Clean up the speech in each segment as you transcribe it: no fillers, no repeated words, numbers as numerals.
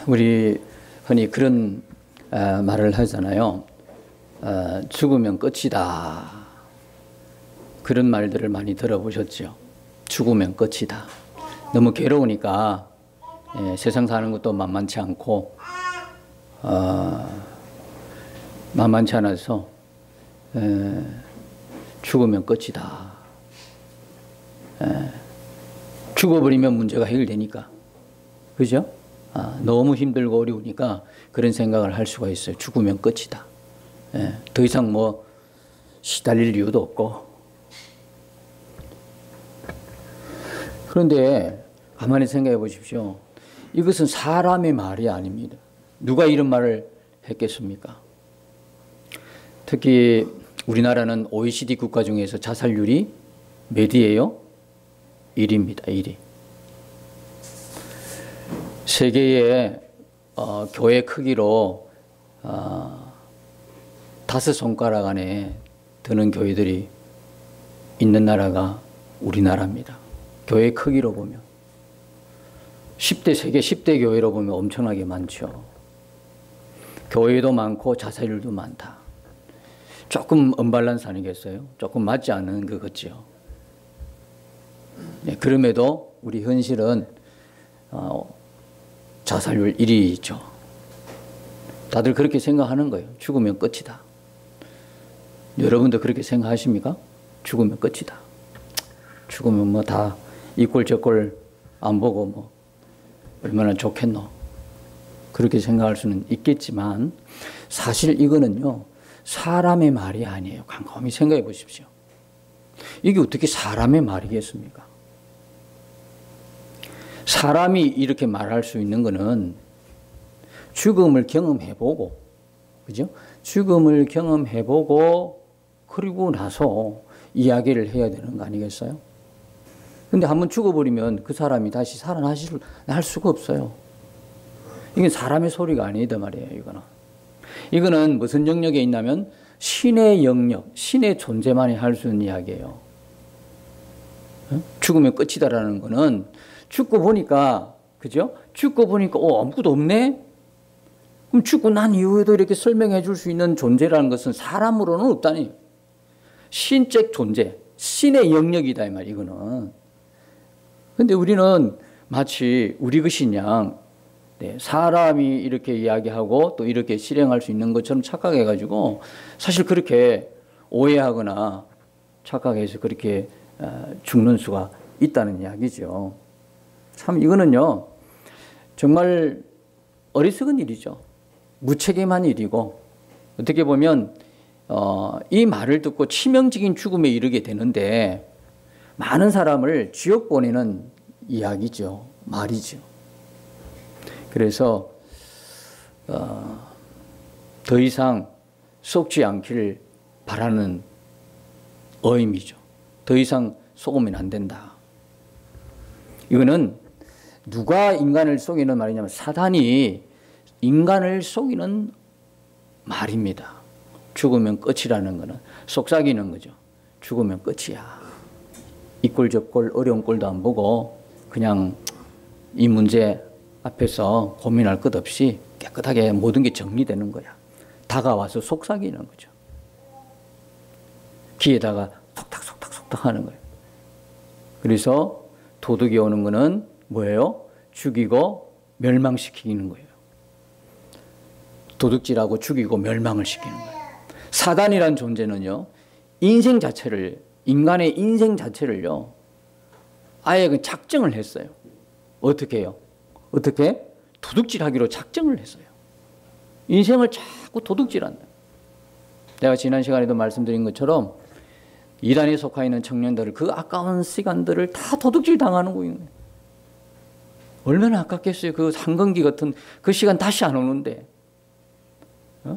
우리 흔히 그런 말을 하잖아요. 죽으면 끝이다. 그런 말들을 많이 들어보셨죠. 죽으면 끝이다. 너무 괴로우니까 세상 사는 것도 만만치 않고 만만치 않아서 죽으면 끝이다. 죽어버리면 문제가 해결되니까. 그죠? 너무 힘들고 어려우니까 그런 생각을 할 수가 있어요. 죽으면 끝이다. 더 이상 뭐 시달릴 이유도 없고. 그런데 가만히 생각해 보십시오. 이것은 사람의 말이 아닙니다. 누가 이런 말을 했겠습니까? 특히 우리나라는 OECD 국가 중에서 자살률이 몇이에요? 1위입니다. 1위. 세계의 교회 크기로 5손가락 안에 드는 교회들이 있는 나라가 우리나라입니다. 교회 크기로 보면. 세계 10대 교회로 보면 엄청나게 많죠. 교회도 많고 자살률도 많다. 조금 언밸런스 아니겠어요? 조금 맞지 않는 것 같죠. 그럼에도 우리 현실은 자살률 1위죠. 다들 그렇게 생각하는 거예요. 죽으면 끝이다. 여러분도 그렇게 생각하십니까? 죽으면 끝이다. 죽으면 뭐 다 이꼴 저꼴 안 보고 뭐 얼마나 좋겠노. 그렇게 생각할 수는 있겠지만 사실 이거는요. 사람의 말이 아니에요. 곰곰이 생각해 보십시오. 이게 어떻게 사람의 말이겠습니까? 사람이 이렇게 말할 수 있는 것은 죽음을 경험해보고, 그죠? 죽음을 경험해보고, 그리고 나서 이야기를 해야 되는 거 아니겠어요? 근데 한번 죽어버리면 그 사람이 다시 살아날 수가 없어요. 이게 사람의 소리가 아니다 말이에요, 이거는. 이거는 무슨 영역에 있냐면 신의 영역, 신의 존재만이 할 수 있는 이야기예요. 죽으면 끝이다라는 거는 죽고 보니까, 그죠? 죽고 보니까, 아무것도 없네? 그럼 죽고 난 이후에도 이렇게 설명해 줄 수 있는 존재라는 것은 사람으로는 없다니. 신적 존재, 신의 영역이다, 이 말, 이거는. 근데 우리는 마치 우리 것인 양, 사람이 이렇게 이야기하고 또 이렇게 실행할 수 있는 것처럼 착각해가지고 사실 그렇게 오해하거나 착각해서 그렇게 죽는 수가 있다는 이야기죠. 참 이거는요 정말 어리석은 일이죠. 무책임한 일이고 어떻게 보면 이 말을 듣고 치명적인 죽음에 이르게 되는데 많은 사람을 지옥 보내는 이야기죠. 말이죠. 그래서 더 이상 속지 않기를 바라는 의미죠. 더 이상 속으면 안 된다. 이거는 누가 인간을 속이는 말이냐면 사단이 인간을 속이는 말입니다. 죽으면 끝이라는 거는 속삭이는 거죠. 죽으면 끝이야. 이 꼴 저 꼴 어려운 꼴도 안 보고 그냥 이 문제 앞에서 고민할 것 없이 깨끗하게 모든 게 정리되는 거야. 다가와서 속삭이는 거죠. 귀에다가 속닥 하는 거예요. 그래서 도둑이 오는 거는 뭐예요? 죽이고 멸망시키는 거예요. 도둑질하고 죽이고 멸망을 시키는 거예요. 사단이란 존재는요, 인간의 인생 자체를요, 아예 그 작정을 했어요. 어떻게 해요? 어떻게? 도둑질하기로 작정을 했어요. 인생을 자꾸 도둑질한다. 내가 지난 시간에도 말씀드린 것처럼 이단에 속하 있는 청년들을 그 아까운 시간들을 다 도둑질 당하는 거예요. 얼마나 아깝겠어요. 그 상근기 같은 그 시간 다시 안 오는데.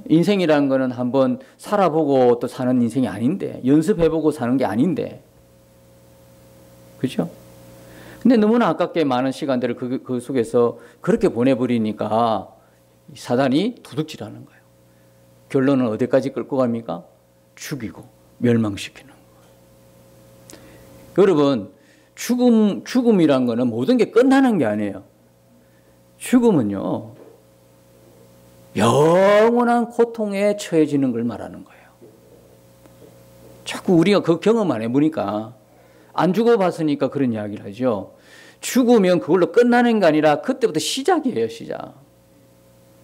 인생이라는 거는 한번 살아보고 또 사는 인생이 아닌데, 연습해보고 사는 게 아닌데. 그죠? 근데 너무나 아깝게 많은 시간들을 그 속에서 그렇게 보내버리니까 사단이 도둑질하는 거예요. 결론은 어디까지 끌고 갑니까? 죽이고 멸망시키는 거예요. 여러분, 죽음이란 거는 모든 게 끝나는 게 아니에요. 죽음은요, 영원한 고통에 처해지는 걸 말하는 거예요. 자꾸 우리가 그 경험 안 해보니까, 안 죽어봤으니까 그런 이야기를 하죠. 죽으면 그걸로 끝나는 게 아니라 그때부터 시작이에요, 시작.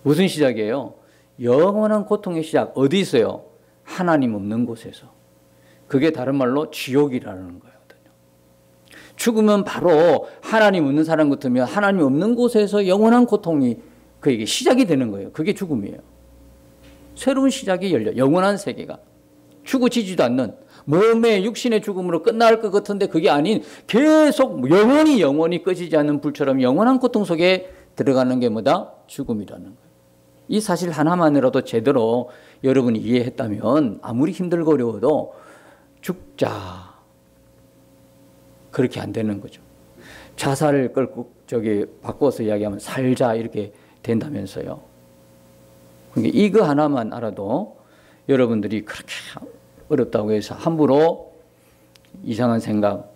무슨 시작이에요? 영원한 고통의 시작. 어디 있어요? 하나님 없는 곳에서. 그게 다른 말로 지옥이라는 거거든요. 죽으면 바로 하나님 없는 사람 같으면 하나님 없는 곳에서 영원한 고통이 그에게 시작이 되는 거예요. 그게 죽음이에요. 새로운 시작이 열려. 영원한 세계가. 죽어지지도 않는 몸의 육신의 죽음으로 끝날 것 같은데 그게 아닌 계속 영원히 꺼지지 않는 불처럼 영원한 고통 속에 들어가는 게 뭐다? 죽음이라는 거예요. 이 사실 하나만이라도 제대로 여러분이 이해했다면 아무리 힘들고 어려워도 죽자. 그렇게 안 되는 거죠. 자살을 끌고 바꿔서 이야기하면 살자 이렇게 된다면서요. 그러니까 이거 하나만 알아도 여러분들이 그렇게 어렵다고 해서 함부로 이상한 생각,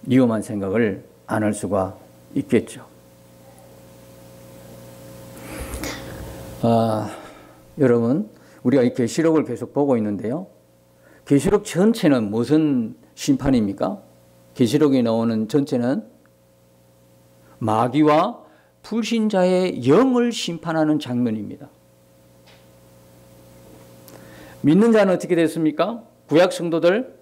위험한 생각을 안 할 수가 있겠죠. 여러분, 우리가 이 계시록을 계속 보고 있는데요. 계시록 전체는 무슨 심판입니까? 계시록에 나오는 전체는 마귀와 불신자의 영을 심판하는 장면입니다. 믿는 자는 어떻게 됐습니까? 구약 성도들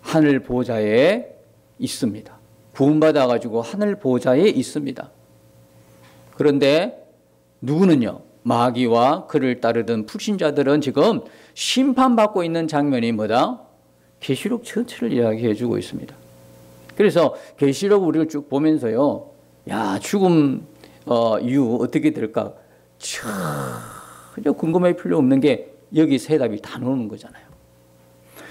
하늘 보좌에 있습니다. 구원받아가지고 하늘 보좌에 있습니다. 그런데 누구는요? 마귀와 그를 따르던 불신자들은 지금 심판받고 있는 장면이 뭐다? 계시록 전체를 이야기해 주고 있습니다. 그래서 계시록 우리를 쭉 보면서요. 야, 죽음 이후 어떻게 될까? 전혀 궁금할 필요 없는 게 여기 세 답이 다 나오는 거잖아요.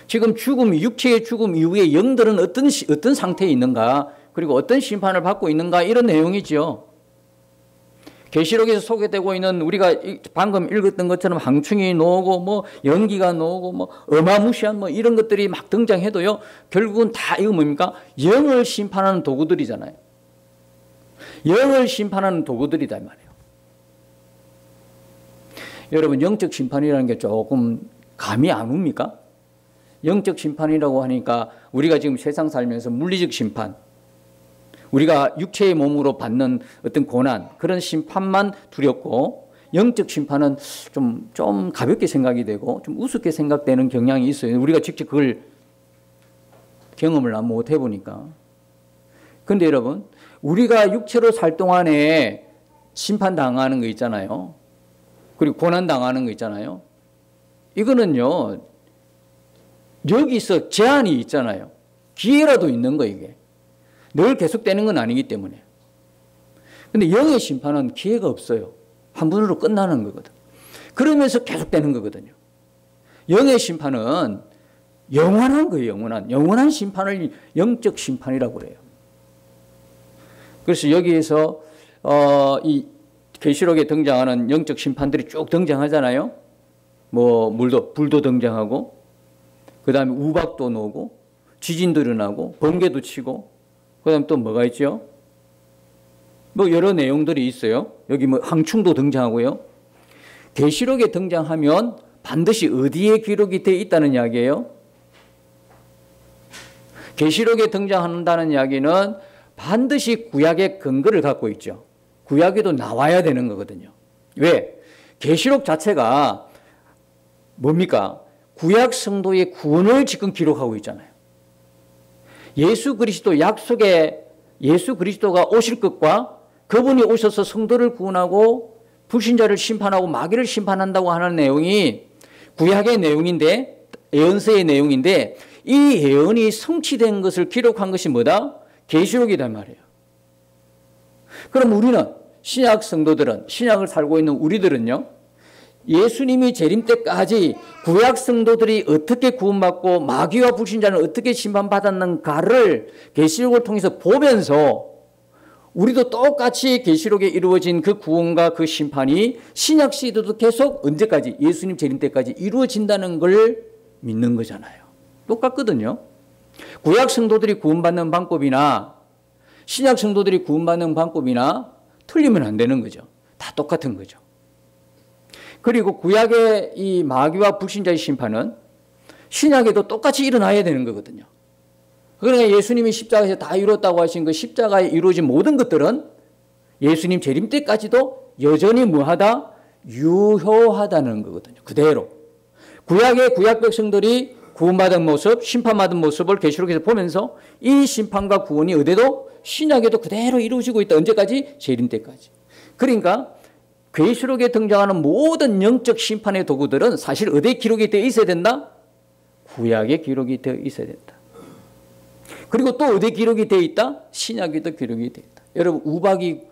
지금 죽음, 육체의 죽음 이후에 영들은 어떤 상태에 있는가, 그리고 어떤 심판을 받고 있는가, 이런 내용이죠. 계시록에서 소개되고 있는 우리가 방금 읽었던 것처럼 황충이 나오고 뭐 연기가 나오고 뭐 어마무시한 뭐 이런 것들이 막 등장해도요, 결국은 다 이거 뭡니까? 영을 심판하는 도구들이잖아요. 영을 심판하는 도구들이다 이 말이에요. 여러분, 영적 심판이라는 게 조금 감이 안 옵니까? 영적 심판이라고 하니까 우리가 지금 세상 살면서 물리적 심판, 우리가 육체의 몸으로 받는 어떤 고난, 그런 심판만 두렵고, 영적 심판은 좀 가볍게 생각이 되고 좀 우습게 생각되는 경향이 있어요. 우리가 직접 그걸 경험을 못 해보니까. 그런데 여러분, 우리가 육체로 살 동안에 심판당하는 거 있잖아요. 그리고 고난당하는 거 있잖아요. 이거는요, 여기서 제한이 있잖아요. 기회라도 있는 거, 이게. 늘 계속되는 건 아니기 때문에. 근데 영의 심판은 기회가 없어요. 한 번으로 끝나는 거거든. 그러면서 계속되는 거거든요. 영의 심판은 영원한 거예요, 영원한 심판을 영적 심판이라고 그래요. 그래서 여기에서 이 계시록에 등장하는 영적 심판들이 쭉 등장하잖아요. 뭐 불도 등장하고, 그 다음에 우박도 나오고, 지진도 일어나고, 번개도 치고, 그 다음에 또 뭐가 있죠? 뭐 여러 내용들이 있어요. 여기 뭐 황충도 등장하고요. 계시록에 등장하면 반드시 어디에 기록이 되어 있다는 이야기예요? 계시록에 등장한다는 이야기는 반드시 구약의 근거를 갖고 있죠. 구약에도 나와야 되는 거거든요. 왜? 계시록 자체가 뭡니까? 구약 성도의 구원을 지금 기록하고 있잖아요. 예수 그리스도 약속의 예수 그리스도가 오실 것과 그분이 오셔서 성도를 구원하고 불신자를 심판하고 마귀를 심판한다고 하는 내용이 구약의 내용인데, 예언서의 내용인데, 이 예언이 성취된 것을 기록한 것이 뭐다? 계시록이란 말이에요. 그럼 우리는, 신약 성도들은, 신약을 살고 있는 우리들은요, 예수님이 재림 때까지 구약 성도들이 어떻게 구원받고 마귀와 불신자는 어떻게 심판받았는가를 계시록을 통해서 보면서 우리도 똑같이 계시록에 이루어진 그 구원과 그 심판이 신약 시대도 계속 언제까지, 예수님 재림 때까지 이루어진다는 걸 믿는 거잖아요. 똑같거든요. 구약 성도들이 구원받는 방법이나 신약 성도들이 구원받는 방법이나 틀리면 안 되는 거죠. 다 똑같은 거죠. 그리고 구약의 이 마귀와 불신자의 심판은 신약에도 똑같이 일어나야 되는 거거든요. 그러니까 예수님이 십자가에서 다 이뤘다고 하신 그 십자가에 이루어진 모든 것들은 예수님 재림 때까지도 여전히 뭐하다? 유효하다는 거거든요. 그대로. 구약 백성들이 구원받은 모습, 심판받은 모습을 계시록에서 보면서 이 심판과 구원이 어디도 신약에도 그대로 이루어지고 있다. 언제까지? 재림 때까지. 그러니까 계시록에 등장하는 모든 영적 심판의 도구들은 사실 어디에 기록이 되어 있어야 된다? 구약에 기록이 되어 있어야 된다. 그리고 또 어디에 기록이 되어 있다? 신약에도 기록이 되어 있다. 여러분, 우박이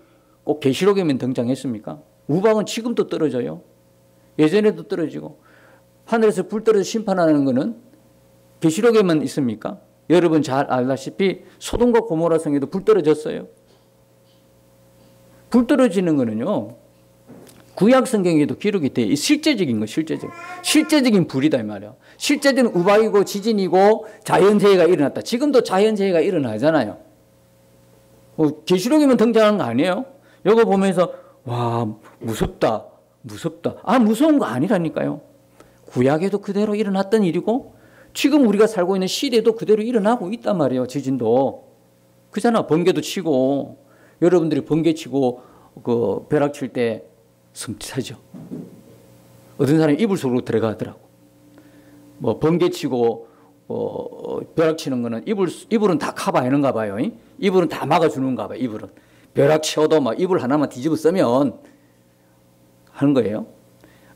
꼭 계시록에만 등장했습니까? 우박은 지금도 떨어져요. 예전에도 떨어지고. 하늘에서 불 떨어져 심판하는 것은 계시록에만 있습니까? 여러분 잘 알다시피 소돔과 고모라 성에도 불 떨어졌어요. 불 떨어지는 거는요, 구약 성경에도 기록이 돼. 실제적인 거, 실제적인 불이다 이 말이야. 실제적인 우박이고 지진이고 자연재해가 일어났다. 지금도 자연재해가 일어나잖아요. 계시록에만 등장하는 거 아니에요? 이거 보면서 와, 무섭다. 아, 무서운 거 아니라니까요. 구약에도 그대로 일어났던 일이고 지금 우리가 살고 있는 시대도 그대로 일어나고 있단 말이에요. 지진도. 그잖아. 번개도 치고, 여러분들이 번개 치고 그 벼락 칠 때 섬찟하죠. 어떤 사람이 이불 속으로 들어가더라고. 뭐 번개 치고 벼락 치는 거는 이불은 다 커버하는가 봐요. 이불은 다 막아주는가 봐요. 이불은. 벼락 쳐도 막 이불 하나만 뒤집어 쓰면 하는 거예요.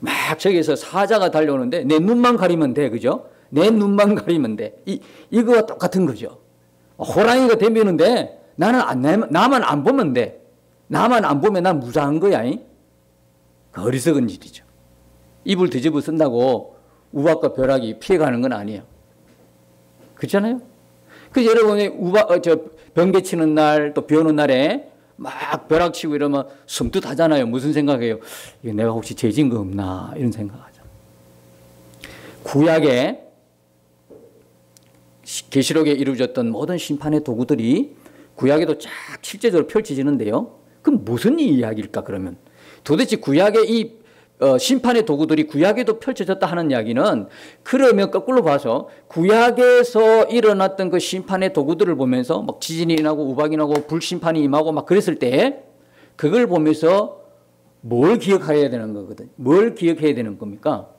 막 저기서 사자가 달려오는데 내 눈만 가리면 돼. 그죠? 내 눈만 가리면 돼. 이거와 똑같은 거죠. 호랑이가 덤비는데 나만 안 보면 돼. 나만 안 보면 난 무사한 거야. 어리석은 일이죠. 이불 뒤집어 쓴다고 우박과 벼락이 피해가는 건 아니에요. 그렇잖아요? 그래서 여러분이 번개 치는 날, 또 비 오는 날에 막 벼락 치고 이러면 섬뜩하잖아요. 무슨 생각해요? 이거 내가 혹시 죄진 거 없나? 이런 생각하죠. 구약에 계시록에 이루어졌던 모든 심판의 도구들이 구약에도 쫙 실제적으로 펼쳐지는데요. 그럼 무슨 이야기일까 그러면? 도대체 구약의 이 심판의 도구들이 구약에도 펼쳐졌다 하는 이야기는, 그러면 거꾸로 봐서 구약에서 일어났던 그 심판의 도구들을 보면서 막 지진이 일어나고 우박이 나고 불심판이 임하고 막 그랬을 때 그걸 보면서 뭘 기억해야 되는 거거든요. 뭘 기억해야 되는 겁니까?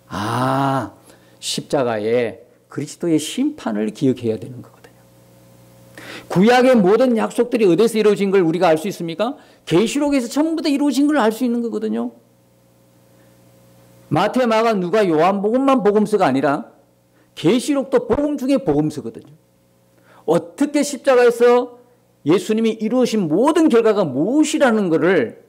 아, 십자가에 그리스도의 심판을 기억해야 되는 거거든요. 구약의 모든 약속들이 어디서 이루어진 걸 우리가 알 수 있습니까? 계시록에서 전부 다 이루어진 걸 알 수 있는 거거든요. 마태, 마가, 누가, 요한복음만 복음서가 아니라 계시록도 복음 중에 복음서거든요. 어떻게 십자가에서 예수님이 이루어진 모든 결과가 무엇이라는 것을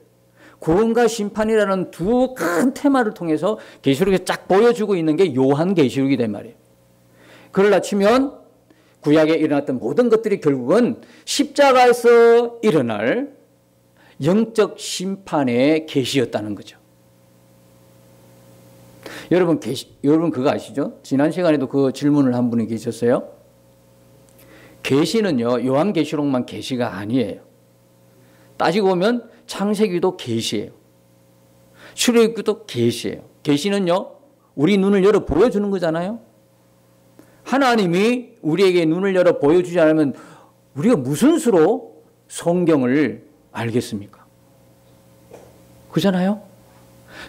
구원과 심판이라는 두 큰 테마를 통해서 계시록에 쫙 보여주고 있는 게 요한계시록이다 말이에요. 그러나 치면 구약에 일어났던 모든 것들이 결국은 십자가에서 일어날 영적 심판의 계시였다는 거죠. 여러분 그거 아시죠? 지난 시간에도 그 질문을 한 분이 계셨어요. 계시는요, 요한계시록만 계시가 아니에요. 따지고 보면 창세기도 계시예요. 출애굽기도 계시예요. 계시는요, 우리 눈을 열어 보여주는 거잖아요. 하나님이 우리에게 눈을 열어 보여주지 않으면 우리가 무슨 수로 성경을 알겠습니까? 그잖아요.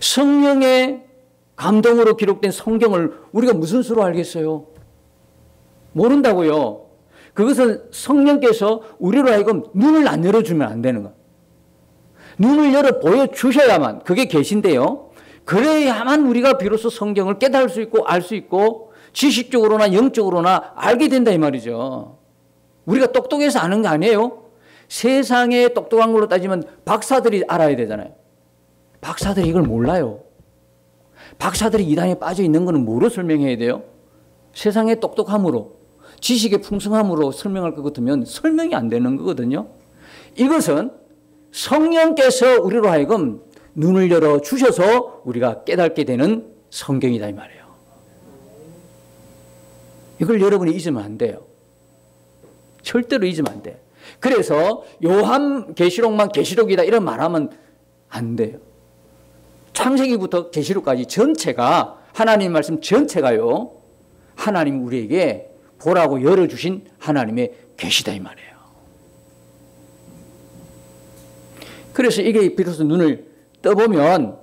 성령의 감동으로 기록된 성경을 우리가 무슨 수로 알겠어요? 모른다고요. 그것은 성령께서 우리로 하여금 눈을 안 열어주면 안 되는 거예요. 눈을 열어 보여주셔야만, 그게 계신데요. 그래야만 우리가 비로소 성경을 깨달을 수 있고 알 수 있고 지식적으로나 영적으로나 알게 된다 이 말이죠. 우리가 똑똑해서 아는 게 아니에요. 세상에 똑똑한 걸로 따지면 박사들이 알아야 되잖아요. 박사들이 이걸 몰라요. 박사들이 이단에 빠져 있는 거는 뭐로 설명해야 돼요? 세상의 똑똑함으로, 지식의 풍성함으로 설명할 것 같으면 설명이 안 되는 거거든요. 이것은 성령께서 우리로 하여금 눈을 열어 주셔서 우리가 깨닫게 되는 성경이다 이 말이에요. 이걸 여러분이 잊으면 안 돼요. 절대로 잊으면 안 돼. 그래서 요한 계시록만 계시록이다 이런 말하면 안 돼요. 창세기부터 계시록까지 전체가 하나님 말씀 전체가요. 하나님 우리에게 보라고 열어주신 하나님의 계시다 이 말이에요. 그래서 이게 비로소 눈을 떠보면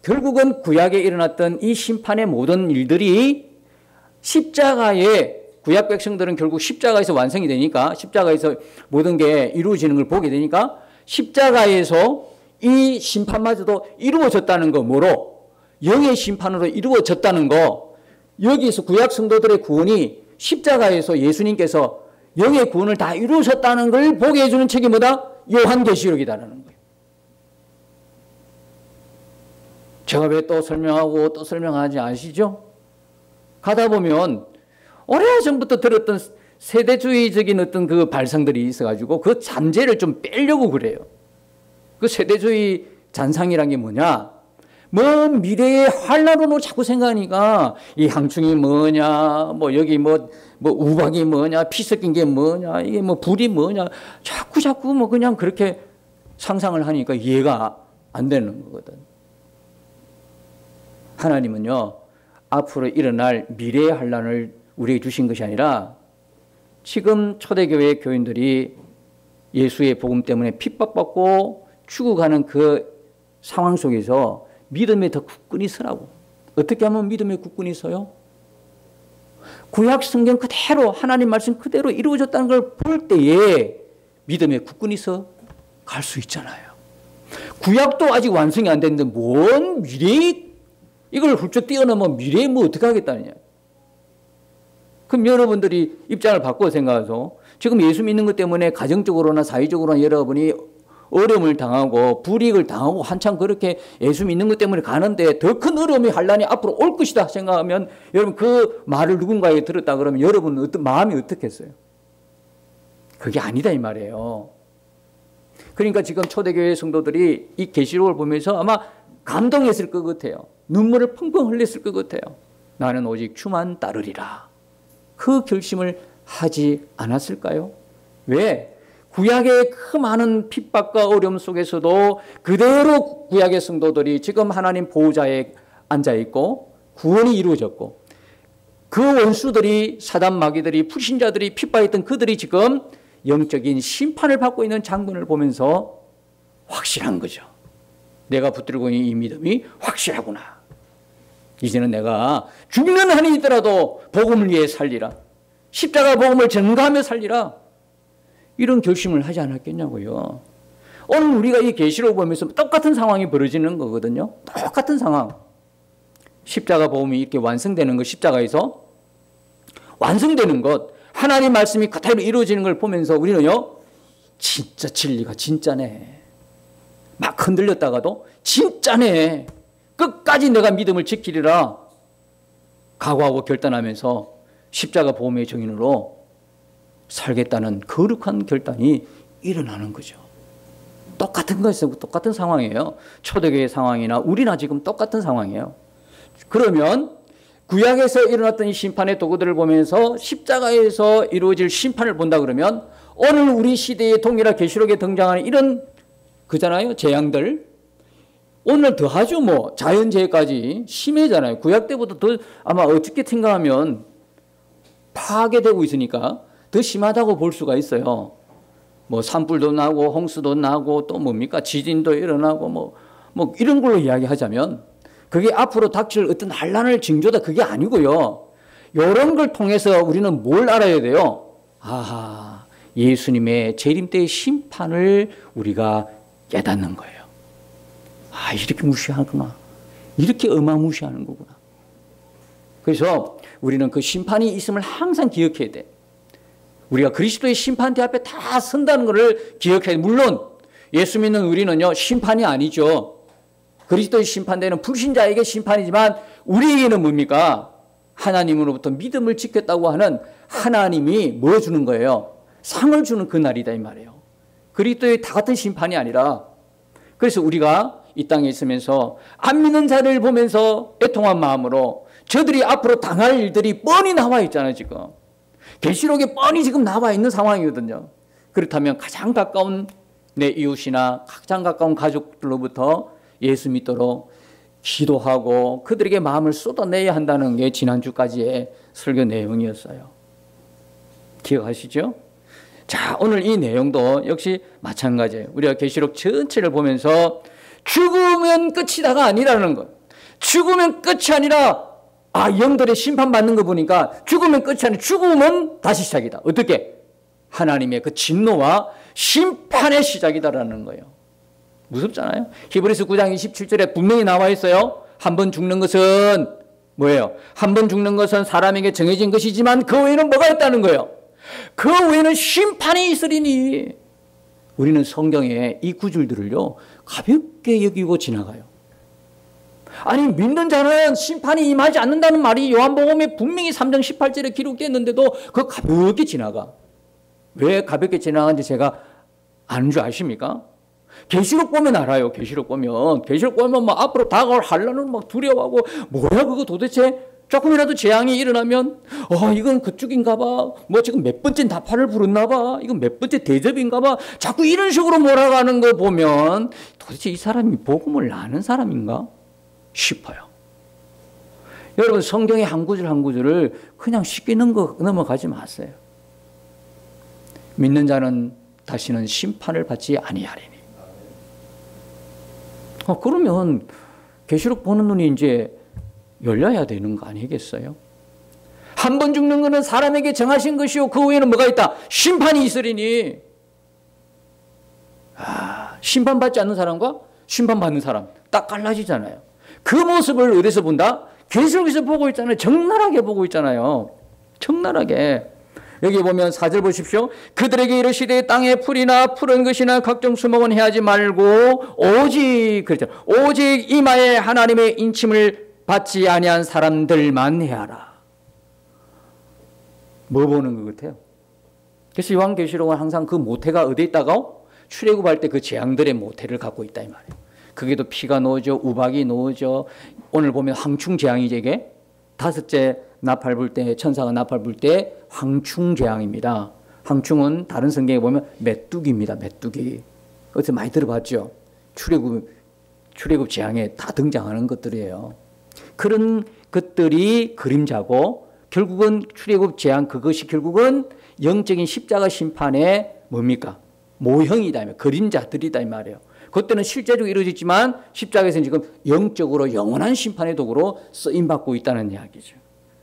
결국은 구약에 일어났던 이 심판의 모든 일들이 십자가에 구약 백성들은 결국 십자가에서 완성이 되니까 십자가에서 모든 게 이루어지는 걸 보게 되니까 십자가에서 이 심판마저도 이루어졌다는 거 뭐로? 영의 심판으로 이루어졌다는 거 여기서 구약 성도들의 구원이 십자가에서 예수님께서 영의 구원을 다 이루셨다는 걸 보게 해주는 책이 뭐다? 요한계시록이다라는 거예요. 제가 왜 또 설명하고 또 설명하지 아시죠? 가다 보면 오래전부터 들었던 세대주의적인 어떤 그 발상들이 있어가지고 그 잔재를 좀 빼려고 그래요. 그 세대주의 잔상이란 게 뭐냐? 먼 미래의 환란으로 자꾸 생각하니까 이 항충이 뭐냐, 뭐 여기 뭐 우박이 뭐냐, 피 섞인 게 뭐냐, 이게 뭐 불이 뭐냐, 자꾸 뭐 그냥 그렇게 상상을 하니까 이해가 안 되는 거거든. 하나님은요, 앞으로 일어날 미래의 환란을 우리에게 주신 것이 아니라 지금 초대교회 교인들이 예수의 복음 때문에 핍박받고 죽어가는 그 상황 속에서 믿음에 더 굳건히 서라고. 어떻게 하면 믿음에 굳건히 서요? 구약 성경 그대로 하나님 말씀 그대로 이루어졌다는 걸 볼 때에 믿음에 굳건히 서 갈 수 있잖아요. 구약도 아직 완성이 안 됐는데 뭔 미래 이걸 훌쩍 뛰어넘어 미래에 뭐 어떻게 하겠다느냐. 그럼 여러분들이 입장을 바꿔 생각해서 지금 예수 믿는 것 때문에 가정적으로나 사회적으로나 여러분이 어려움을 당하고 불이익을 당하고 한참 그렇게 예수 믿는 것 때문에 가는데 더 큰 어려움이 환란이 앞으로 올 것이다 생각하면 여러분 그 말을 누군가에게 들었다 그러면 여러분은 어떤 마음이 어떻겠어요? 그게 아니다 이 말이에요. 그러니까 지금 초대교회 성도들이 이 계시록을 보면서 아마 감동했을 것 같아요. 눈물을 펑펑 흘렸을 것 같아요. 나는 오직 주만 따르리라. 그 결심을 하지 않았을까요? 왜? 구약의 그 많은 핍박과 어려움 속에서도 그대로 구약의 성도들이 지금 하나님 보호자에 앉아있고 구원이 이루어졌고 그 원수들이 사단 마귀들이 불신자들이 핍박했던 그들이 지금 영적인 심판을 받고 있는 장면을 보면서 확실한 거죠. 내가 붙들고 있는 이 믿음이 확실하구나. 이제는 내가 죽는 한이 있더라도 복음을 위해 살리라. 십자가 복음을 전가하며 살리라. 이런 결심을 하지 않았겠냐고요. 오늘 우리가 이 계시록 보면서 똑같은 상황이 벌어지는 거거든요. 똑같은 상황. 십자가 복음이 이렇게 완성되는 것, 십자가에서 완성되는 것, 하나님 말씀이 그대로 이루어지는 걸 보면서 우리는요, 진짜 진리가 진짜네. 막 흔들렸다가도 진짜네. 끝까지 내가 믿음을 지키리라 각오하고 결단하면서 십자가 복음의 정인으로 살겠다는 거룩한 결단이 일어나는 거죠. 똑같은 것에서 똑같은 상황이에요. 초대교회 상황이나 우리나 지금 똑같은 상황이에요. 그러면 구약에서 일어났던 이 심판의 도구들을 보면서 십자가에서 이루어질 심판을 본다 그러면 오늘 우리 시대의 동일한 계시록에 등장하는 이런 그잖아요. 재앙들. 오늘 더하죠. 뭐 자연재해까지 심해잖아요. 구약 때보다 더 아마 어떻게 생각하면 파괴되고 있으니까 더 심하다고 볼 수가 있어요. 뭐 산불도 나고 홍수도 나고 또 뭡니까 지진도 일어나고 뭐 이런 걸로 이야기하자면 그게 앞으로 닥칠 어떤 환란을 징조다 그게 아니고요. 이런 걸 통해서 우리는 뭘 알아야 돼요? 아하, 예수님의 재림 때의 심판을 우리가 깨닫는 거예요. 아, 이렇게 무시하구나. 이렇게 어마무시하는 거구나. 그래서 우리는 그 심판이 있음을 항상 기억해야 돼. 우리가 그리스도의 심판대 앞에 다 선다는 것을 기억해야 돼. 물론 예수 믿는 우리는요, 심판이 아니죠. 그리스도의 심판대는 불신자에게 심판이지만 우리에게는 뭡니까? 하나님으로부터 믿음을 지켰다고 하는 하나님이 뭐 주는 거예요? 상을 주는 그날이다 이 말이에요. 그리스도의 다 같은 심판이 아니라 그래서 우리가 이 땅에 있으면서 안 믿는 자를 보면서 애통한 마음으로 저들이 앞으로 당할 일들이 뻔히 나와 있잖아요. 지금 계시록에 뻔히 지금 나와 있는 상황이거든요. 그렇다면 가장 가까운 내 이웃이나 가장 가까운 가족들로부터 예수 믿도록 기도하고 그들에게 마음을 쏟아내야 한다는 게 지난주까지의 설교 내용이었어요. 기억하시죠? 자, 오늘 이 내용도 역시 마찬가지예요. 우리가 계시록 전체를 보면서 죽으면 끝이다가 아니라는 것. 죽으면 끝이 아니라 영들의 심판받는 거 보니까 죽으면 끝이 아니라 죽으면 다시 시작이다. 어떻게? 하나님의 그 진노와 심판의 시작이다라는 거예요. 무섭잖아요. 히브리서 9장 27절에 분명히 나와 있어요. 한 번 죽는 것은 뭐예요? 한 번 죽는 것은 사람에게 정해진 것이지만 그 외에는 뭐가 있다는 거예요? 그 외에는 심판이 있으리니. 우리는 성경의 이 구절들을요 가볍게 여기고 지나가요. 아니 믿는 자는 심판이 임하지 않는다는 말이 요한복음에 분명히 3장 18절에 기록되어 있는데도 그거 가볍게 지나가. 왜 가볍게 지나가는지 제가 아는 줄 아십니까? 계시록 보면 알아요. 계시록 보면 막 앞으로 다가올 환란을 막 두려워하고 뭐야 그거 도대체 조금이라도 재앙이 일어나면 이건 그쪽인가 봐. 뭐 지금 몇 번째 나팔을 불었나 봐. 이건 몇 번째 대접인가 봐. 자꾸 이런 식으로 몰아가는 거 보면 도대체 이 사람이 복음을 아는 사람인가 싶어요. 여러분 성경의 한 구절 한 구절을 그냥 쉽게 넘어가지 마세요. 믿는 자는 다시는 심판을 받지 아니하리니. 그러면 계시록 보는 눈이 이제 열려야 되는 거 아니겠어요? 한 번 죽는 것은 사람에게 정하신 것이요 그 후에는 뭐가 있다? 심판이 있으리니. 심판받지 않는 사람과 심판받는 사람 딱 갈라지잖아요. 그 모습을 어디서 본다? 계시록에서 보고 있잖아요. 적나라하게 보고 있잖아요. 적나라하게. 여기 보면 4절 보십시오. 그들에게 이르시되 땅에 풀이나 푸른 것이나 각종 수목은 해하지 말고 오직 이마에 하나님의 인침을 받지 아니한 사람들만 해하라. 뭐 보는 것 같아요? 그래서 요한계시록은 항상 그 모태가 어디에 있다고? 출애굽할 때 그 재앙들의 모태를 갖고 있다 이 말이에요. 그게도 피가 놓여져 우박이 놓여져. 오늘 보면 황충재앙이죠. 이게 다섯째 나팔 불 때 천사가 나팔 불 때 황충재앙입니다. 황충은 다른 성경에 보면 메뚜기입니다. 메뚜기. 어디서 많이 들어봤죠? 출애굽 재앙에 다 등장하는 것들이에요. 그런 것들이 그림자고 결국은 출애굽 재앙 그것이 결국은 영적인 십자가 심판의 뭡니까? 모형이다. 그림자들이다 이 말이에요. 그때는 실제적으로 이루어졌지만 십자가에서는 지금 영적으로 영원한 심판의 도구로 쓰임받고 있다는 이야기죠.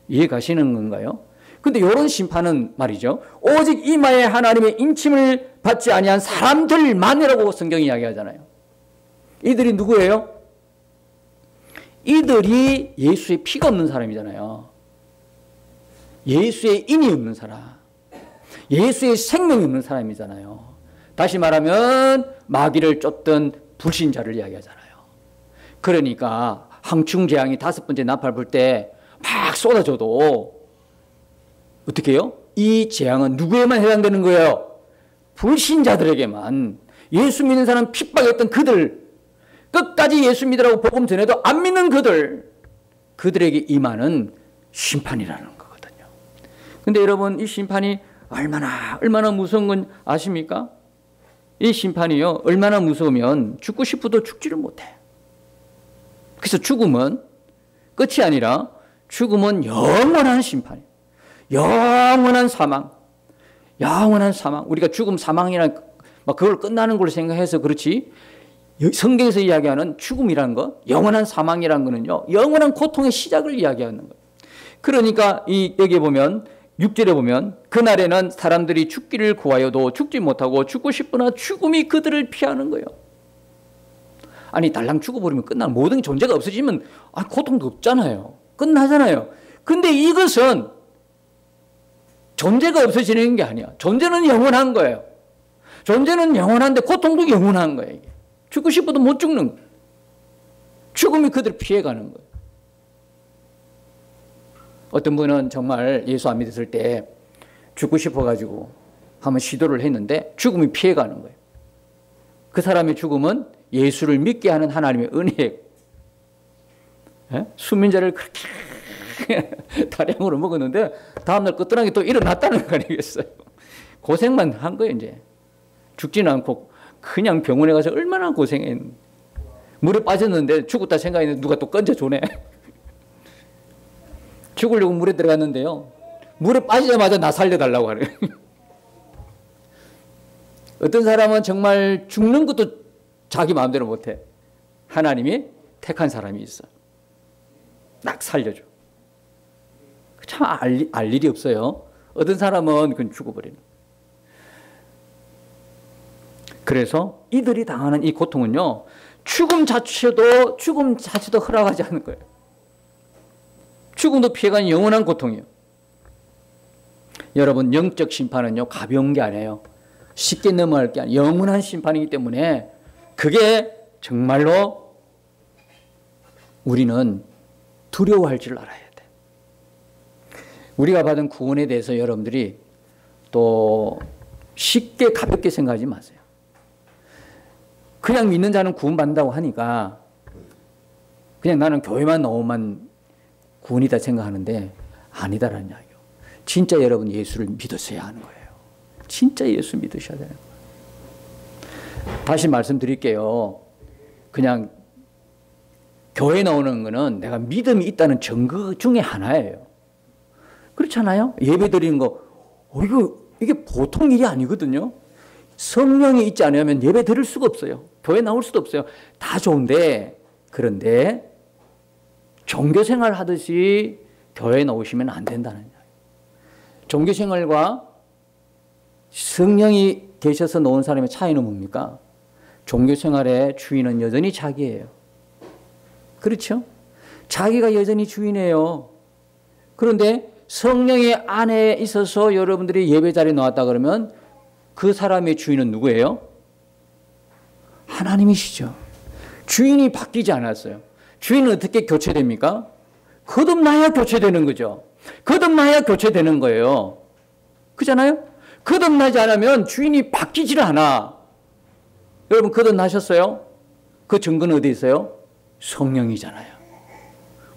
이해 가시는 건가요? 근데 이런 심판은 말이죠. 오직 이마에 하나님의 인침을 받지 아니한 사람들만이라고 성경이 이야기하잖아요. 이들이 누구예요? 이들이 예수의 피가 없는 사람이잖아요. 예수의 인이 없는 사람. 예수의 생명이 없는 사람이잖아요. 다시 말하면 마귀를 쫓던 불신자를 이야기하잖아요. 그러니까 황충재앙이 다섯 번째 나팔 불 때 막 쏟아져도 어떻게 해요? 이 재앙은 누구에만 해당되는 거예요? 불신자들에게만. 예수 믿는 사람 핍박했던 그들, 끝까지 예수 믿으라고 복음 전해도 안 믿는 그들에게 임하는 심판이라는 거거든요. 근데 여러분 이 심판이 얼마나 무서운 건 아십니까? 이 심판이요 얼마나 무서우면 죽고 싶어도 죽지를 못해. 그래서 죽음은 끝이 아니라 죽음은 영원한 심판이에요. 영원한 사망. 우리가 죽음 사망이란 그걸 끝나는 걸로 생각해서 그렇지 성경에서 이야기하는 죽음이라는 거, 영원한 사망이라는 거는요 영원한 고통의 시작을 이야기하는 거예요. 그러니까 여기에 보면 6절에 보면 그날에는 사람들이 죽기를 구하여도 죽지 못하고 죽고 싶으나 죽음이 그들을 피하는 거예요. 아니 달랑 죽어버리면 끝나는 모든 존재가 없어지면 고통도 없잖아요. 끝나잖아요. 근데 이것은 존재가 없어지는 게 아니야. 존재는 영원한 거예요. 존재는 영원한데 고통도 영원한 거예요. 이게. 죽고 싶어도 못 죽는 거예요. 죽음이 그들을 피해가는 거예요. 어떤 분은 정말 예수 안 믿었을 때 죽고 싶어가지고 한번 시도를 했는데 죽음이 피해가는 거예요. 그 사람의 죽음은 예수를 믿게 하는 하나님의 은혜예요. 수면제를 그렇게 다량으로 먹었는데 다음날 끝나게 또 일어났다는 거 아니겠어요? 고생만 한 거예요 이제. 죽지는 않고 그냥 병원에 가서 얼마나 고생했는데. 물에 빠졌는데 죽었다 생각했는데 누가 또 건져주네. 죽으려고 물에 들어갔는데요. 물에 빠지자마자 나 살려달라고 하래요. 어떤 사람은 정말 죽는 것도 자기 마음대로 못해. 하나님이 택한 사람이 있어. 딱 살려줘. 참 알 일이 없어요. 어떤 사람은 그건 죽어버리는. 그래서 이들이 당하는 이 고통은요, 죽음 자체도 허락하지 않는 거예요. 죽음도 피해가는 영원한 고통이에요. 여러분, 영적 심판은요, 가벼운 게 아니에요. 쉽게 넘어갈 게 아니에요. 영원한 심판이기 때문에 그게 정말로 우리는 두려워할 줄 알아야 돼. 우리가 받은 구원에 대해서 여러분들이 또 쉽게 가볍게 생각하지 마세요. 그냥 믿는 자는 구원받는다고 하니까 그냥 나는 교회만 나오면 구원이다 생각하는데 아니다라는 이야기예요. 진짜 여러분 예수를 믿으셔야 하는 거예요. 진짜 예수 믿으셔야 되는 거예요. 다시 말씀드릴게요. 그냥 교회 나오는 거는 내가 믿음이 있다는 증거 중에 하나예요. 그렇잖아요? 예배 드리는 거, 이게 보통 일이 아니거든요. 성령이 있지 않으면 예배 드릴 수가 없어요. 교회 나올 수도 없어요. 다 좋은데, 그런데 종교생활 하듯이 교회 나오시면 안 된다는 거예요. 종교생활과 성령이 계셔서 놓은 사람의 차이는 뭡니까? 종교생활의 주인은 여전히 자기예요. 그렇죠? 자기가 여전히 주인이에요. 그런데 성령의 안에 있어서 여러분들이 예배 자리에 나왔다 그러면 그 사람의 주인은 누구예요? 하나님이시죠. 주인이 바뀌지 않았어요. 주인은 어떻게 교체됩니까? 거듭나야 교체되는 거죠. 거듭나야 교체되는 거예요. 그잖아요? 거듭나지 않으면 주인이 바뀌지를 않아. 여러분 거듭나셨어요? 그 증거는 어디 있어요? 성령이잖아요.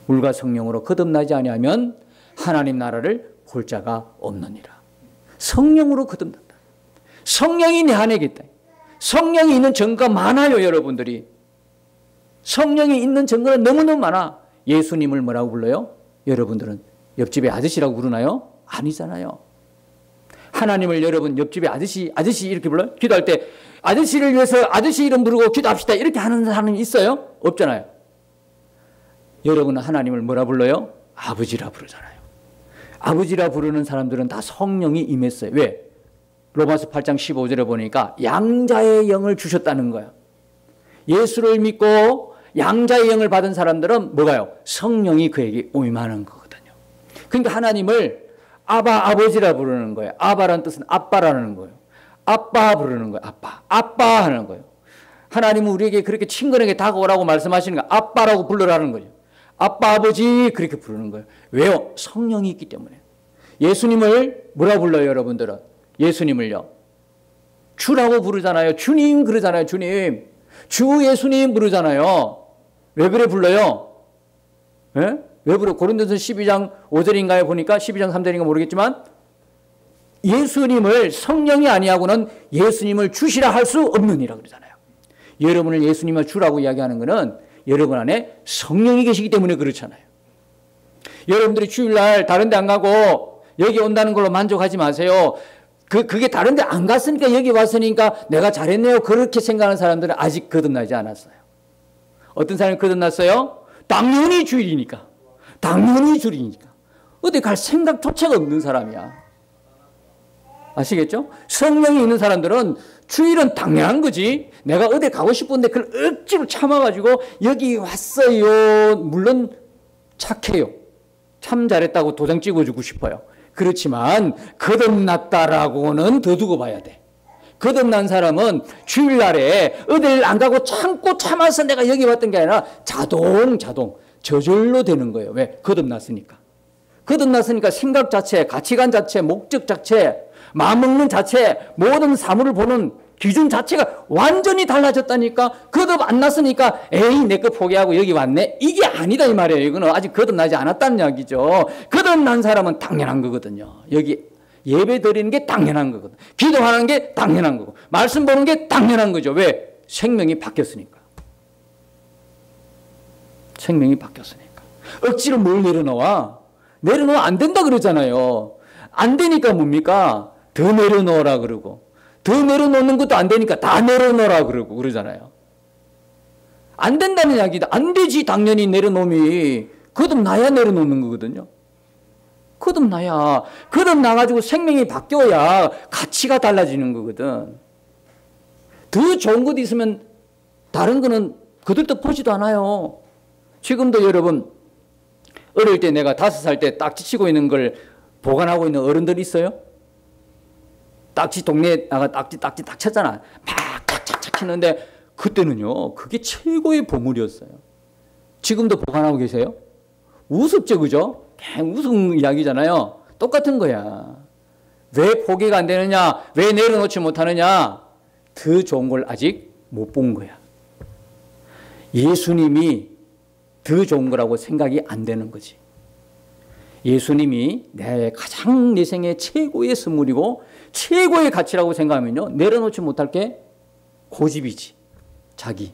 물과 성령으로 거듭나지 아니하면 하나님 나라를 볼 자가 없느니라. 성령으로 거듭난다. 성령이 내 안에 있다. 성령이 있는 증거가 많아요, 여러분들이. 성령이 있는 증거는 너무너무 많아. 예수님을 뭐라고 불러요? 여러분들은 옆집에 아저씨라고 부르나요? 아니잖아요. 하나님을 여러분 옆집에 아저씨 이렇게 불러요? 기도할 때 아저씨를 위해서 아저씨 이름 부르고 기도합시다 이렇게 하는 사람이 있어요? 없잖아요. 여러분은 하나님을 뭐라 불러요? 아버지라 부르잖아요. 아버지라 부르는 사람들은 다 성령이 임했어요. 왜? 로마서 8장 15절에 보니까 양자의 영을 주셨다는 거예요. 예수를 믿고 양자의 영을 받은 사람들은 뭐가요? 성령이 그에게 임하는 거거든요. 그러니까 하나님을 아버지라 부르는 거예요. 아바라는 뜻은 아빠라는 거예요. 아빠 부르는 거예요. 아빠 하는 거예요. 하나님은 우리에게 그렇게 친근하게 다가오라고 말씀하시는 거예요. 아빠라고 불러라는 거죠. 아빠, 아버지 그렇게 부르는 거예요. 왜요? 성령이 있기 때문에. 예수님을 뭐라 불러요, 여러분들은? 예수님을요. 주라고 부르잖아요. 주님 그러잖아요. 주님. 주 예수님 부르잖아요. 왜 그래 불러요? 예? 왜 불러? 고린도서 12장 5절인가에 보니까 12장 3절인가 모르겠지만 예수님을 성령이 아니하고는 예수님을 주시라 할 수 없느니라 그러잖아요. 여러분을 예수님을 주라고 이야기하는 것은 여러분 안에 성령이 계시기 때문에 그렇잖아요. 여러분들이 주일날 다른 데 안 가고 여기 온다는 걸로 만족하지 마세요. 그게 다른 데 안 갔으니까 여기 왔으니까 내가 잘했네요. 그렇게 생각하는 사람들은 아직 거듭나지 않았어요. 어떤 사람이 거듭났어요? 당연히 주일이니까. 당연히 주일이니까. 어디 갈 생각조차가 없는 사람이야. 아시겠죠? 성령이 있는 사람들은 주일은 당연한 거지. 내가 어디 가고 싶은데 그걸 억지로 참아가지고 여기 왔어요. 물론 착해요. 참 잘했다고 도장 찍어주고 싶어요. 그렇지만 거듭났다라고는 더 두고 봐야 돼. 거듭난 사람은 주일날에 어딜 안 가고 참고 참아서 내가 여기 왔던 게 아니라 자동 저절로 되는 거예요. 왜? 거듭났으니까. 거듭났으니까 생각 자체, 가치관 자체, 목적 자체, 마음 먹는 자체, 모든 사물을 보는 기준 자체가 완전히 달라졌다니까. 거듭 안 났으니까 에이 내 거 포기하고 여기 왔네. 이게 아니다 이 말이에요. 이거는 아직 거듭나지 않았다는 이야기죠. 거듭난 사람은 당연한 거거든요. 여기 예배 드리는 게 당연한 거거든. 기도하는 게 당연한 거고. 말씀 보는 게 당연한 거죠. 왜? 생명이 바뀌었으니까. 생명이 바뀌었으니까. 억지로 뭘 내려놓아? 내려놓으면 안 된다 그러잖아요. 안 되니까 뭡니까? 더 내려놓으라 그러고. 더 내려놓는 것도 안 되니까 다 내려놓으라 그러고 그러잖아요. 안 된다는 이야기다. 안 되지. 당연히 내려놓음이. 거듭나야 내려놓는 거거든요. 거듭나야. 거듭나가지고 생명이 바뀌어야 가치가 달라지는 거거든. 더 좋은 것 있으면 다른 거는 거들떠 보지도 않아요. 지금도 여러분, 어릴 때 내가 5살 때 딱지 치고 있는 걸 보관하고 있는 어른들 있어요? 딱지 동네에 나가 딱지 딱 쳤잖아. 막 착착착 치는데 그때는요, 그게 최고의 보물이었어요. 지금도 보관하고 계세요? 우습죠, 그죠? 그냥 우스운 이야기잖아요. 똑같은 거야. 왜 포기가 안 되느냐? 왜 내려놓지 못하느냐? 더 좋은 걸 아직 못 본 거야. 예수님이 더 좋은 거라고 생각이 안 되는 거지. 예수님이 가장 내 생애 최고의 선물이고 최고의 가치라고 생각하면요, 내려놓지 못할 게 고집이지. 자기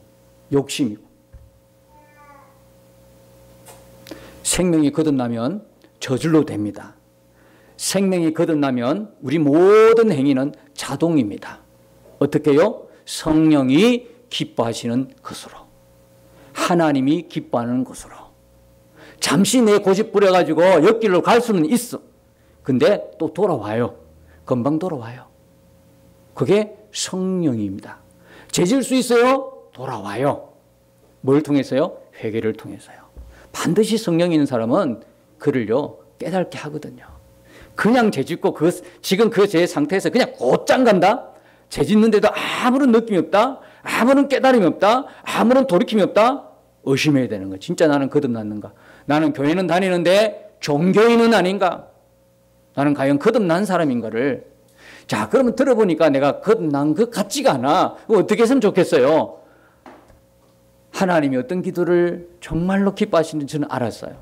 욕심이고. 생명이 거듭나면 저절로 됩니다. 생명이 거듭나면 우리 모든 행위는 자동입니다. 어떻게요? 성령이 기뻐하시는 것으로, 하나님이 기뻐하는 것으로. 잠시 내 고집 부려가지고 옆길로 갈 수는 있어. 근데 또 돌아와요. 금방 돌아와요. 그게 성령입니다. 죄질 수 있어요? 돌아와요. 뭘 통해서요? 회개를 통해서요. 반드시 성령이 있는 사람은 그를요 깨닫게 하거든요. 그냥 죄짓고 지금 그 죄 상태에서 그냥 곧장 간다? 죄짓는데도 아무런 느낌이 없다? 아무런 깨달음이 없다? 아무런 돌이킴이 없다? 의심해야 되는 거예요. 진짜 나는 거듭났는가? 나는 교회는 다니는데 종교인은 아닌가? 나는 과연 거듭난 사람인가를. 자, 그러면 들어보니까 내가 거듭난 것 같지가 않아. 어떻게 했으면 좋겠어요? 하나님이 어떤 기도를 정말로 기뻐하시는지 저는 알았어요.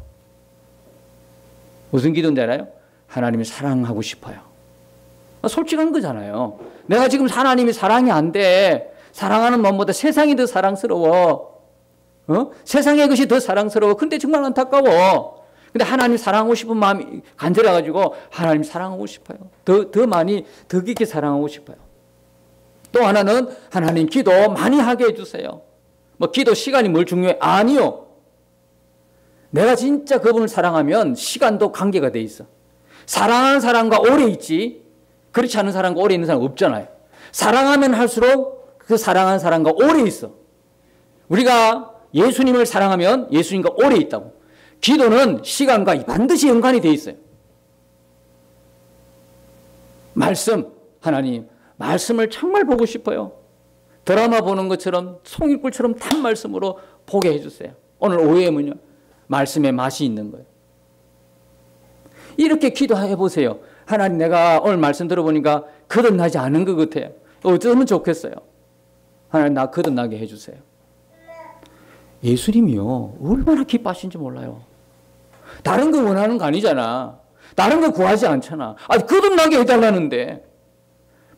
무슨 기도인지 알아요? 하나님이 사랑하고 싶어요. 솔직한 거잖아요. 내가 지금 하나님이 사랑이 안 돼. 사랑하는 마음보다 세상이 더 사랑스러워. 세상의 것이 더 사랑스러워. 근데 정말 안타까워. 근데 하나님 사랑하고 싶은 마음이 간절해가지고 하나님 사랑하고 싶어요. 더 많이, 더 깊게 사랑하고 싶어요. 또 하나는 하나님 기도 많이 하게 해주세요. 뭐 기도 시간이 뭘 중요해? 아니요. 내가 진짜 그분을 사랑하면 시간도 관계가 돼 있어. 사랑하는 사람과 오래 있지, 그렇지 않은 사람과 오래 있는 사람 없잖아요. 사랑하면 할수록 그 사랑하는 사람과 오래 있어. 우리가 예수님을 사랑하면 예수님과 오래 있다고. 기도는 시간과 반드시 연관이 돼 있어요. 말씀, 하나님, 말씀을 정말 보고 싶어요. 드라마 보는 것처럼 송이꿀처럼 탄 말씀으로 보게 해주세요. 오늘 오후에는요, 말씀의 맛이 있는 거예요. 이렇게 기도해 보세요. 하나님, 내가 오늘 말씀 들어보니까 거듭나지 않은 것 같아요. 어쩌면 좋겠어요. 하나님, 나 거듭나게 해주세요. 예수님이요, 얼마나 기뻐하신지 몰라요. 다른 거 원하는 거 아니잖아. 다른 거 구하지 않잖아. 거듭나게 해달라는데.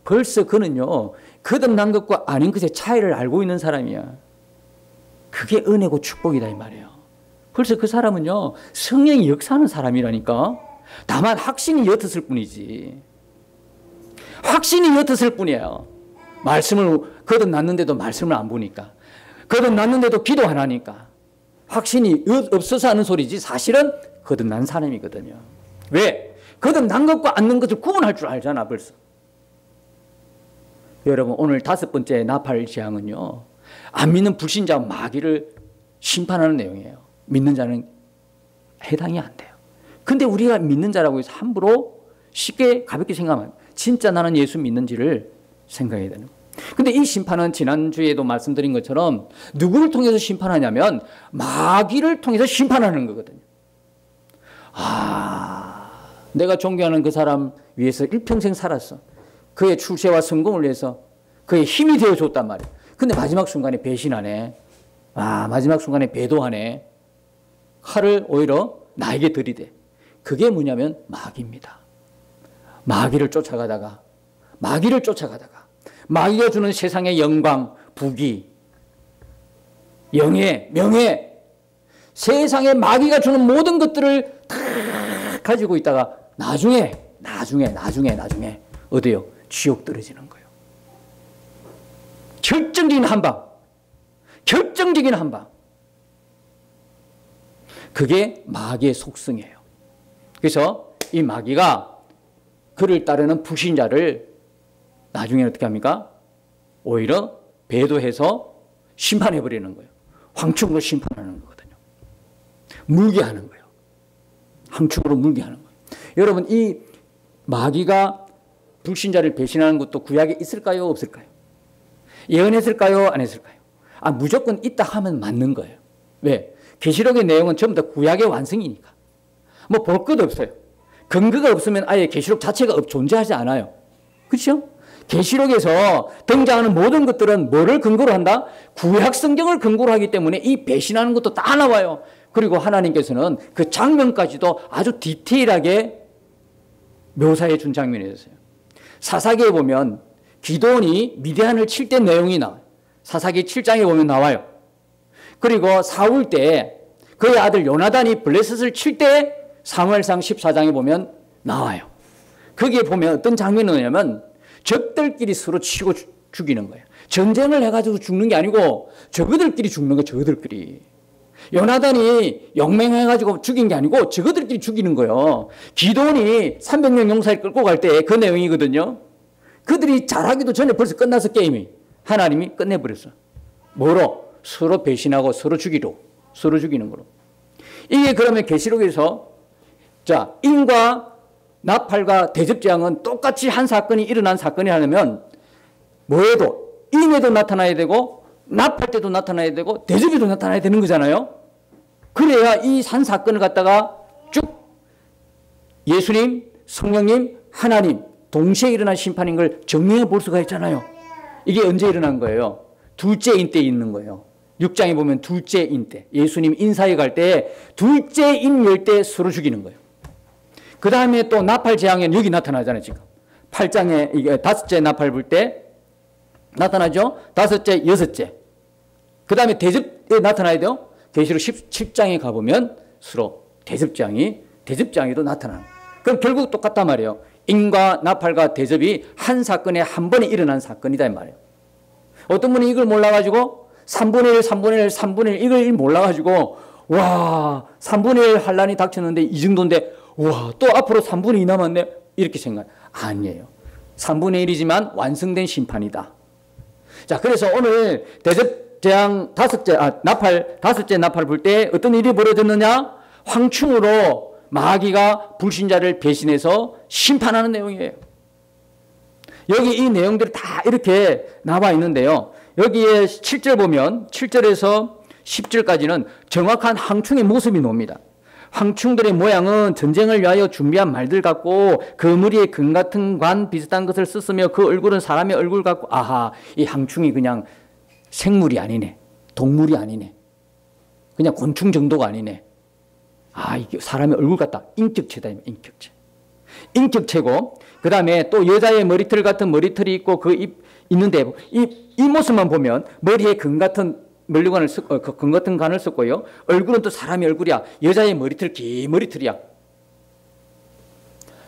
벌써 그는요, 거듭난 것과 아닌 것의 차이를 알고 있는 사람이야. 그게 은혜고 축복이다 이 말이에요. 벌써 그 사람은요, 성령이 역사하는 사람이라니까. 다만 확신이 옅었을 뿐이지. 확신이 옅었을 뿐이에요. 말씀을 거듭났는데도 말씀을 안 보니까, 거듭났는데도 기도 안 하니까 확신이 없어서 하는 소리지 사실은 거듭난 사람이거든요. 왜? 거듭난 것과 안 난 것을 구분할 줄 알잖아 벌써. 여러분, 오늘 5번째 나팔 재앙은요, 안 믿는 불신자 마귀를 심판하는 내용이에요. 믿는 자는 해당이 안 돼요. 근데 우리가 믿는 자라고 해서 함부로 쉽게 가볍게 생각하면 진짜 나는 예수 믿는지를 생각해야 되는 거예요. 근데 이 심판은 지난주에도 말씀드린 것처럼 누구를 통해서 심판하냐면 마귀를 통해서 심판하는 거거든요. 내가 존경하는 그 사람 위해서 일평생 살았어. 그의 출세와 성공을 위해서 그의 힘이 되어줬단 말이에요. 근데 마지막 순간에 배신하네. 마지막 순간에 배도하네. 칼을 오히려 나에게 들이대. 그게 뭐냐면 마귀입니다. 마귀를 쫓아가다가 마귀가 주는 세상의 영광, 부귀, 영예, 명예, 세상에 마귀가 주는 모든 것들을 다 가지고 있다가 나중에 어디요? 지옥 떨어지는 거예요. 결정적인 한 방. 그게 마귀의 속성이에요. 그래서 이 마귀가 그를 따르는 불신자를 나중에 어떻게 합니까? 오히려 배도해서 심판해버리는 거예요. 황충으로 심판하는 거거든요. 물게 하는 거예요. 황충으로 물게 하는 거예요. 여러분, 이 마귀가 불신자를 배신하는 것도 구약에 있을까요? 없을까요? 예언했을까요? 안 했을까요? 무조건 있다 하면 맞는 거예요. 왜? 계시록의 내용은 전부 다 구약의 완성이니까. 뭐 볼 것도 없어요. 근거가 없으면 아예 계시록 자체가 존재하지 않아요. 그렇죠? 계시록에서 등장하는 모든 것들은 뭐를 근거로 한다? 구약 성경을 근거로 하기 때문에 이 배신하는 것도 다 나와요. 그리고 하나님께서는 그 장면까지도 아주 디테일하게 묘사해 준 장면이었어요. 사사기에 보면 기도원이 미디안을 칠 때 내용이 나와요. 사사기 7장에 보면 나와요. 그리고 사울 때 그의 아들 요나단이 블레셋을 칠 때 사무엘상 14장에 보면 나와요. 거기에 보면 어떤 장면이 나냐면 적들끼리 서로 치고 죽이는 거예요. 전쟁을 해가지고 죽는 게 아니고 저그들끼리 죽는 거예요. 저그들끼리. 요나단이 영맹해가지고 죽인 게 아니고 저그들끼리 죽이는 거예요. 기도원이 300명 용사를 끌고 갈 때 그 내용이거든요. 그들이 잘하기도 전에 벌써 끝나서 게임이. 하나님이 끝내버렸어. 뭐로? 서로 배신하고 서로 죽이는 거로. 이게 그러면 계시록에서 자, 인과 나팔과 대접재앙은 똑같이 한 사건이 일어난 사건이 하려면 뭐에도 인에도 나타나야 되고 나팔 때도 나타나야 되고 대접에도 나타나야 되는 거잖아요. 그래야 이 한 사건을 갖다가 쭉 예수님, 성령님, 하나님 동시에 일어난 심판인 걸 정리해 볼 수가 있잖아요. 이게 언제 일어난 거예요? 둘째인 때 있는 거예요. 6장에 보면 둘째인 때 예수님 인사에 갈 때 둘째인 열 때 서로 죽이는 거예요. 그 다음에 또 나팔 재앙은 여기 나타나잖아요. 지금 8장에 이게 다섯째 나팔 불 때 나타나죠. 다섯째, 여섯째. 그 다음에 대접에 나타나야 돼요. 계시록 17장에 가보면 서로 대접장이도 나타나는 거예요. 그럼 결국 똑같단 말이에요. 인과 나팔과 대접이 한 사건에 한 번에 일어난 사건이다 이 말이에요. 어떤 분이 이걸 몰라가지고 3분의 1 이걸 몰라가지고 와 3분의 1 환란이 닥쳤는데 이 정도인데 와 또 앞으로 3분의 2 남았네 이렇게 생각. 아니에요. 3분의 1이지만 완성된 심판이다. 자, 그래서 오늘 대접재앙 나팔 다섯째 나팔 불 때 어떤 일이 벌어졌느냐? 황충으로 마귀가 불신자를 배신해서 심판하는 내용이에요. 여기 이 내용들이 다 이렇게 나와 있는데요. 여기에 7절 보면 7절에서 10절까지는 정확한 황충의 모습이 나옵니다. 황충들의 모양은 전쟁을 위하여 준비한 말들 같고 그 머리에 금 같은 관 비슷한 것을 썼으며 그 얼굴은 사람의 얼굴 같고 아하 이 황충이 그냥 생물이 아니네. 동물이 아니네. 그냥 곤충 정도가 아니네. 아 이게 사람의 얼굴 같다. 인격체다. 인격체고 그 다음에 또 여자의 머리털 같은 머리털이 있고 그 입 있는데 이 모습만 보면 머리에 금 같은 금 같은 관을 썼고요. 얼굴은 또 사람의 얼굴이야. 여자의 머리털 긴 머리털이야.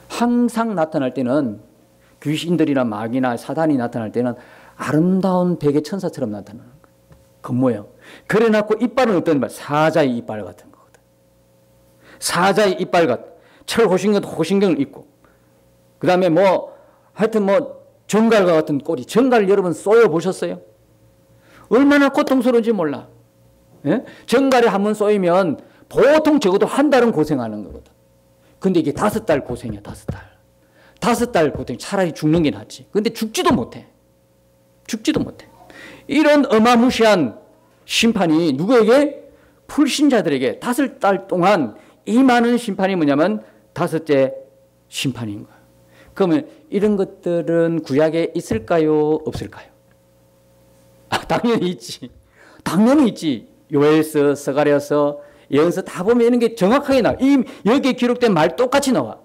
항상 나타날 때는 귀신들이나 마귀나 사단이 나타날 때는 아름다운 백의 천사처럼 나타나는 거예요. 겉모양. 그래놓고 이빨은 어떤 이빨? 사자의 이빨 같은 거거든. 사자의 이빨 같은. 호신경을 입고. 그 다음에 하여튼 정갈과 같은 꼬리. 정갈 여러분 쏘여 보셨어요? 얼마나 고통스러운지 몰라. 예? 정갈에 한번 쏘이면 보통 적어도 한 달은 고생하는 거거든. 근데 이게 5달 고생이야, 5달. 5달 고생. 차라리 죽는 게 낫지. 근데 죽지도 못해. 이런 어마무시한 심판이 누구에게? 불신자들에게 5달 동안 이 많은 심판이 뭐냐면 5째 심판인 거예요. 그러면 이런 것들은 구약에 있을까요? 없을까요? 당연히 있지. 당연히 있지. 요엘서, 스가랴서, 예언서 다 보면 이런 게 정확하게 나와. 여기에 기록된 말 똑같이 나와.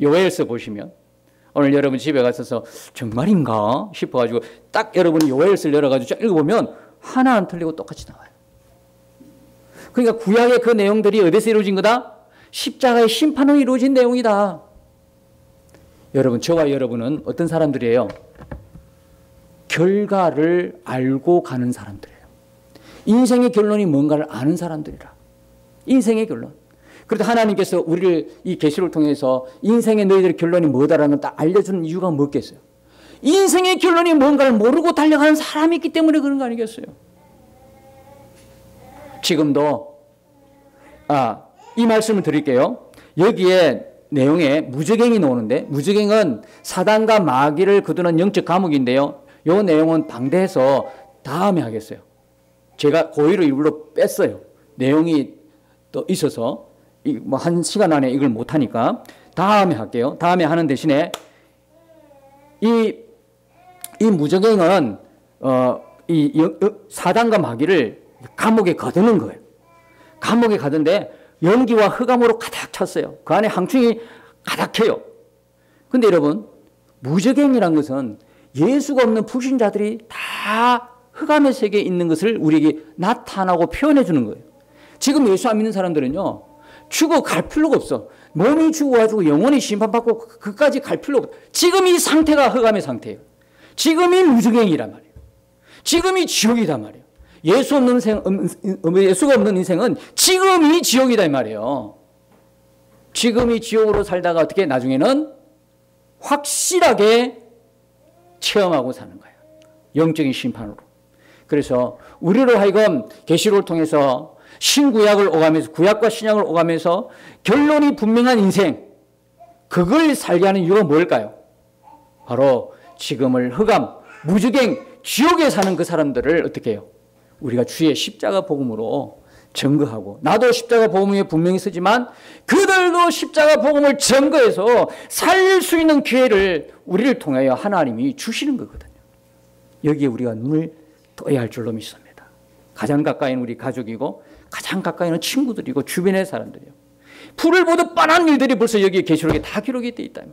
요엘서 보시면 오늘 여러분 집에 가셔서 정말인가 싶어가지고 딱 여러분이 요엘서를 열어가지고 쫙 읽어보면 하나 안 틀리고 똑같이 나와요. 그러니까 구약의 그 내용들이 어디서 이루어진 거다? 십자가의 심판으로 이루어진 내용이다. 여러분, 저와 여러분은 어떤 사람들이에요? 결과를 알고 가는 사람들이에요. 인생의 결론이 뭔가를 아는 사람들이라. 인생의 결론. 그래도 하나님께서 우리를 이 계시를 통해서 인생의 너희들의 결론이 뭐다라는 걸 딱 알려주는 이유가 뭐겠어요? 인생의 결론이 뭔가를 모르고 달려가는 사람이 있기 때문에 그런 거 아니겠어요? 지금도 이 말씀을 드릴게요. 여기에 내용에 무저갱이 나오는데, 무저갱은 사단과 마귀를 거두는 영적 감옥인데요. 이 내용은 방대해서 다음에 하겠어요. 제가 고의로 일부러 뺐어요. 내용이 또 있어서 뭐 한 시간 안에 이걸 못하니까 다음에 할게요. 다음에 하는 대신에 이 무저갱은 사단과 마귀를 감옥에 가두는 거예요. 감옥에 가던데 연기와 흑암으로 가득 찼어요. 그 안에 항충이 가득해요. 근데 여러분, 무저갱이란 것은 예수가 없는 불신자들이 다 흑암의 세계에 있는 것을 우리에게 나타나고 표현해 주는 거예요. 지금 예수 안 믿는 사람들은요, 죽어 갈 필요가 없어. 몸이 죽어가지고 영원히 심판받고 그까지 갈 필요가 없어. 지금 이 상태가 흑암의 상태예요. 지금이 무저갱이란 말이에요. 지금이 지옥이란 말이에요. 예수가 없는 인생은 지금이 지옥이다 이 말이에요. 지금이 지옥으로 살다가 어떻게 나중에는 확실하게 체험하고 사는 거예요. 영적인 심판으로. 그래서 우리로 하여금 계시록을 통해서 신구약을 오가면서 구약과 신약을 오가면서 결론이 분명한 인생, 그걸 살게 하는 이유가 뭘까요? 바로 지금을 흑암, 무저갱, 지옥에 사는 그 사람들을 어떻게 해요? 우리가 주의 십자가 복음으로 증거하고, 나도 십자가 복음에 분명히 쓰지만 그들도 십자가 복음을 증거해서 살릴 수 있는 기회를 우리를 통하여 하나님이 주시는 거거든요. 여기에 우리가 눈을 떠야 할 줄로 믿습니다. 가장 가까이는 우리 가족이고 가장 가까이는 친구들이고 주변의 사람들이요. 불을 보듯 뻔한 일들이 벌써 여기 계시록에 다 기록이 되어 있다.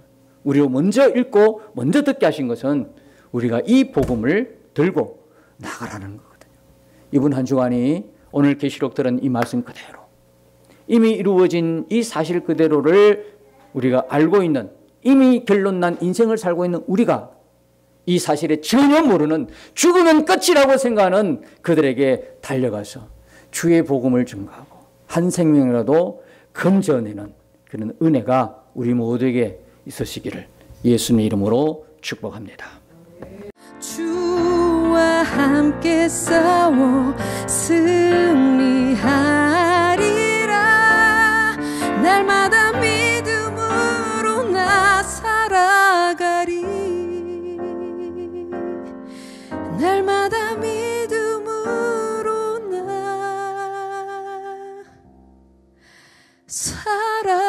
우리로 먼저 읽고 먼저 듣게 하신 것은 우리가 이 복음을 들고 나가라는 거거든요. 이번 한 주간이 오늘 계시록 들은 이 말씀 그대로, 이미 이루어진 이 사실 그대로를 우리가 알고 있는, 이미 결론난 인생을 살고 있는 우리가 이 사실에 전혀 모르는, 죽으면 끝이라고 생각하는 그들에게 달려가서 주의 복음을 증거하고 한 생명이라도 건져내는 그런 은혜가 우리 모두에게 있으시기를 예수님의 이름으로 축복합니다. 주와 함께 싸워 승리하리라. 날마다 믿음으로 나 살아가리. 날마다 믿음으로 나 살아